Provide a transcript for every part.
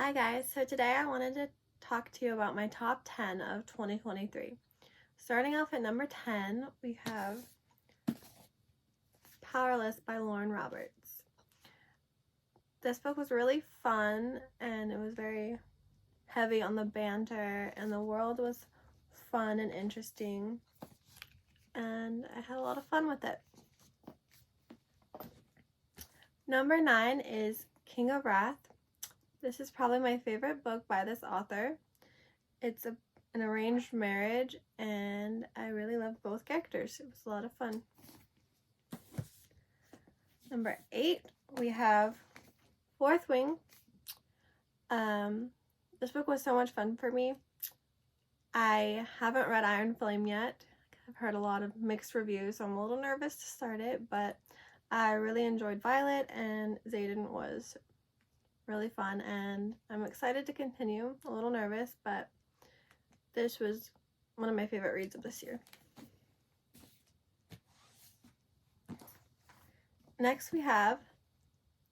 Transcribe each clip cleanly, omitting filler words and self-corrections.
Hi guys, so today I wanted to talk to you about my top 10 of 2023. Starting off at number 10, we have Powerless by Lauren Roberts. This book was really fun and it was very heavy on the banter, and the world was fun and interesting, and I had a lot of fun with it. Number 9 is King of Wrath. This is probably my favorite book by this author. It's an arranged marriage, and I really loved both characters. It was a lot of fun. Number 8, we have Fourth Wing. This book was so much fun for me. I haven't read Iron Flame yet. I've heard a lot of mixed reviews, so I'm a little nervous to start it, but I really enjoyed Violet, and Xaden was really fun, and I'm excited to continue. A little nervous, but this was one of my favorite reads of this year. Next we have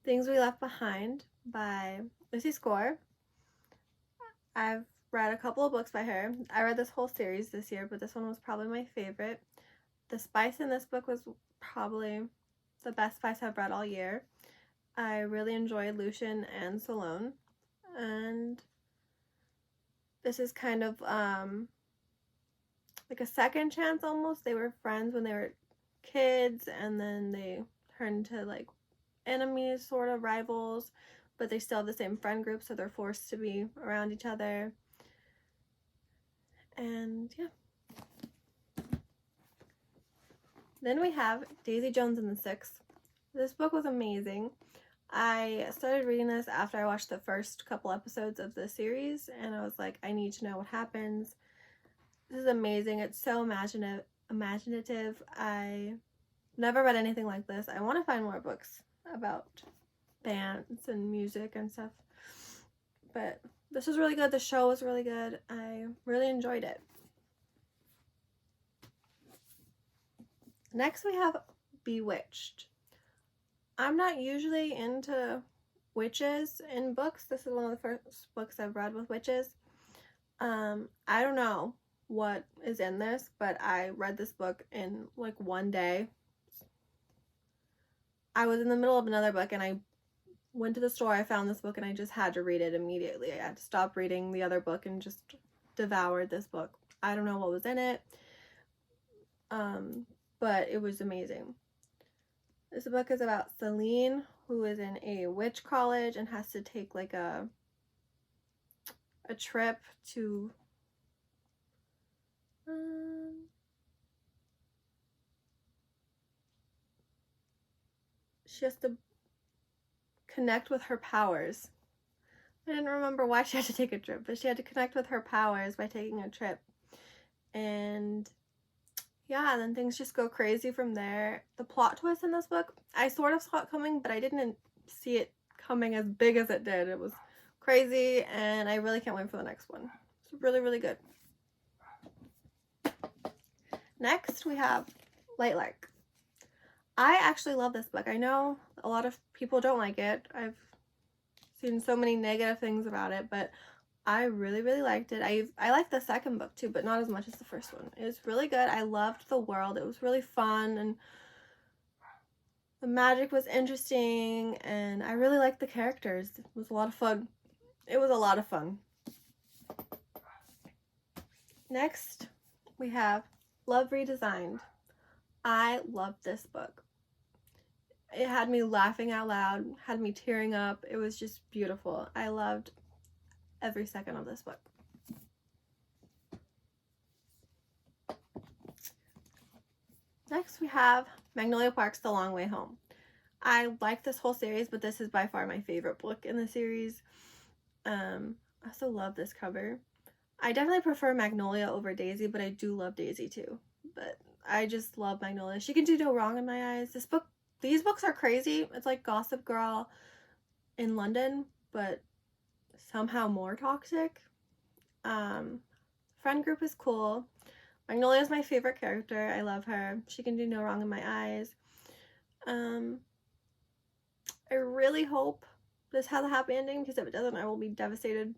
Things We Left Behind by Lucy Score. I've read a couple of books by her. I read this whole series this year, but this one was probably my favorite. The spice in this book was probably the best spice I've read all year. I really enjoyed Lucien and Salome, and this is kind of like a second chance almost. They were friends when they were kids, and then they turned to like enemies, sort of rivals, but they still have the same friend group, so they're forced to be around each other. And yeah. Then we have Daisy Jones and the Six. This book was amazing. I started reading this after I watched the first couple episodes of the series, and I was like, I need to know what happens. This is amazing. It's so imaginative. I never read anything like this. I want to find more books about bands and music and stuff, but this was really good. The show was really good. I really enjoyed it. Next we have Bewitched. I'm not usually into witches in books. This is one of the first books I've read with witches. I don't know what is in this, but I read this book in like one day. I was in the middle of another book and I went to the store, I found this book, and I just had to read it immediately. I had to stop reading the other book and just devoured this book. I don't know what was in it, but it was amazing. This book is about Celine, who is in a witch college and has to take like a trip to she has to connect with her powers. I didn't remember why she had to take a trip, but she had to connect with her powers by taking a trip. And yeah, and then things just go crazy from there. The plot twist in this book, I sort of saw it coming, but I didn't see it coming as big as it did. It was crazy, and I really can't wait for the next one. It's really, really good. Next, we have Light Lark. I actually love this book. I know a lot of people don't like it. I've seen so many negative things about it, but I really, really liked it. I liked the second book too, but not as much as the first one. It was really good. I loved the world. It was really fun, and the magic was interesting, and I really liked the characters. It was a lot of fun. It was a lot of fun. Next, we have Love Redesigned. I loved this book. It had me laughing out loud, had me tearing up. It was just beautiful. I loved every second of this book. Next, we have Magnolia Park's The Long Way Home. I like this whole series, but this is by far my favorite book in the series. I also love this cover. I definitely prefer Magnolia over Daisy, but I do love Daisy too. But I just love Magnolia. She can do no wrong in my eyes. These books are crazy. It's like Gossip Girl in London, but somehow more toxic. Friend group is cool. Magnolia is my favorite character. I love her. She can do no wrong in my eyes. I really hope this has a happy ending, because if it doesn't, I will be devastated.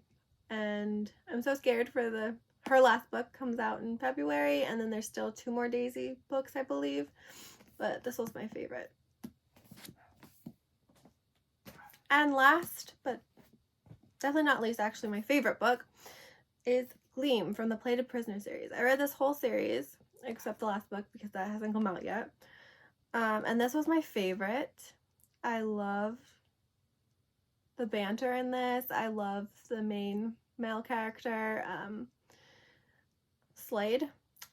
And I'm so scared for her last book comes out in February, and then there's still 2 more Daisy books, I believe. But this was my favorite. And last, but definitely not least, actually my favorite book is Gleam from the Plated Prisoner series. I read this whole series, except the last book because that hasn't come out yet. And this was my favorite. I love the banter in this. I love the main male character, Slade.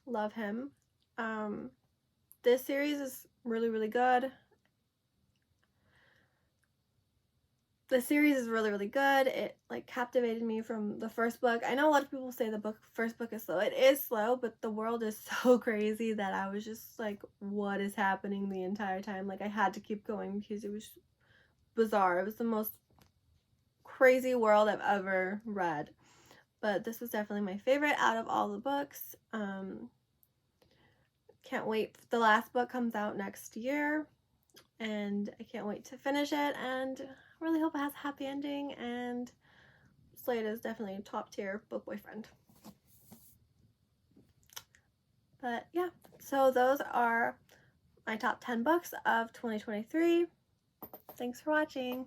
Love him. This series is really, really good. The series is really, really good. It like captivated me from the first book. I know a lot of people say the first book is slow. It is slow, but the world is so crazy that I was just like, what is happening the entire time? Like, I had to keep going because it was bizarre. It was the most crazy world I've ever read. But this was definitely my favorite out of all the books. Can't wait. The last book comes out next year, and I can't wait to finish it, and I really hope it has a happy ending, and Slade is definitely a top tier book boyfriend. But yeah, so those are my top 10 books of 2023. Thanks for watching.